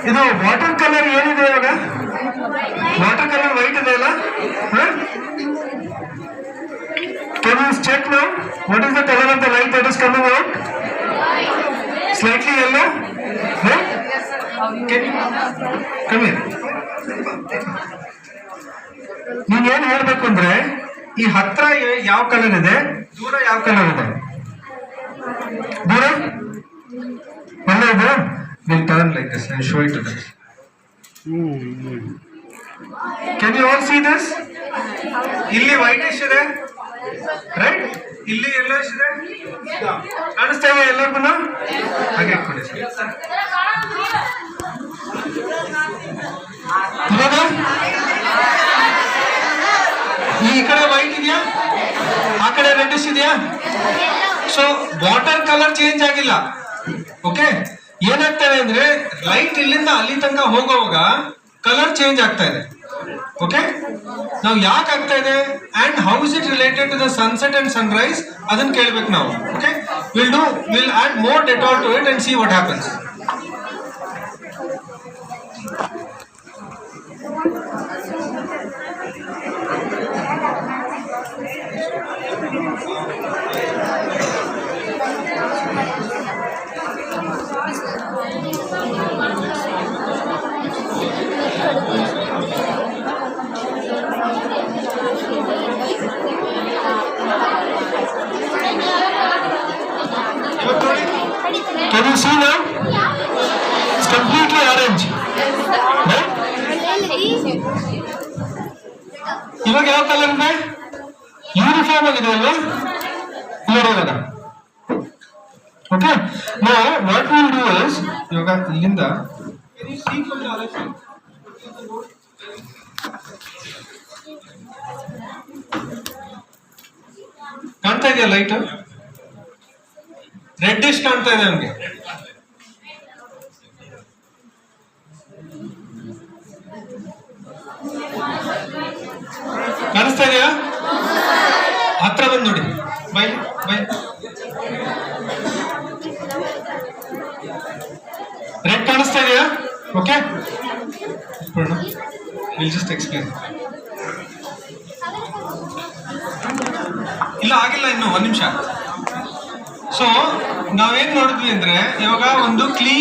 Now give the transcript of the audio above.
ಇದು water colour ಏನಿದೆ ಇವಾಗ? ವಾಟರ್ ಕಲರ್ ವೈಟ್ ಇದೆ ಅಲ್ಲ? Can you check now? What is the color of the light that is coming out? Slightly yellow? No? Can you come here? ನೀನ್ ಏನ್ ಹೇಳ್ಬೇಕು ಅಂದ್ರೆ ಈ ಹತ್ರ ಯಾವ ಕಲರ್ ಇದೆ, ದೂರ ಯಾವ ಕಲರ್ ಇದೆ? ದೂರ ಒಳ್ಳೆ ಇದೆ. We'll turn like this and show it to them. Can you all see this? ಇಲ್ಲಿ whitish ಇದೆ, right? ಇಲ್ಲಿ yellowish ಇದೆ. ಕಾಣಿಸ್ತಾ ಇದೆ ಎಲ್ಲರಿಗೂ? ಹಾಗೆ ಇಟ್ಕೊಳ್ಳಿ ಸರ್. ಇವಾಗ ಈ ಕಡೆ ವೈಟ್ ಇದೆಯಾ, ಆ ಕಡೆ ರೆಡ್ಡಿಶ್ ಇದೆಯಾ? ಸೊ ವಾಟರ್ ಕಲರ್ ಚೇಂಜ್ ಆಗಿಲ್ಲ. ಓಕೆ, ಏನಾಗ್ತದೆ ಅಂದ್ರೆ ಲೈಟ್ ಇಲ್ಲಿಂದ ಅಲ್ಲಿ ತನಕ ಹೋಗುವಾಗ ಕಲರ್ ಚೇಂಜ್ ಆಗ್ತಾ ಇದೆ. ಓಕೆ, ನಾವು ಯಾಕೆ ಆಗ್ತಾ ಇದೆ and how is it related to the sunset and sunrise ಅದನ್ನ ಕೇಳ್ಬೇಕು ನಾವು. Okay, will add more detail to it and see what happens. Can you see now? It's completely orange. Right? ಇವಾಗ ಯಾವ ಕಲರ್ ಇದೆ? ಯೂನಿಫಾರ್ಮ್ ಆಗಿದೆ ಅಲ್ವಾ? ನೋಡೋಣ. Okay, now what we'll do is ಇವಾಗ ಇಲ್ಲಿಂದ ಕಾಣ್ತಾ ಇದೆಯಾ ಲೈಟ್? ರೆಡ್ಡಿಶ್ ಕಾಣ್ತಾ ಇದೆ ನಮ್ಗೆ. ಕಾಣಿಸ್ತಾ ಇದೆಯಾ? ಹತ್ರ ಬಂದು ನೋಡಿ. Bye bye. ರೆಡ್ ಕಾಣಿಸ್ತಾ ಇದೆಯಾ? Okay, will just explain. ಇಲ್ಲ ಆಗಿಲ್ಲ ಇನ್ನು, 1 ನಿಮಿಷ. ಸೊ ನಾವೇನ್ ನೋಡಿದ್ವಿ ಅಂದ್ರೆ ಇವಾಗ ಒಂದು ಕ್ಲೀನ್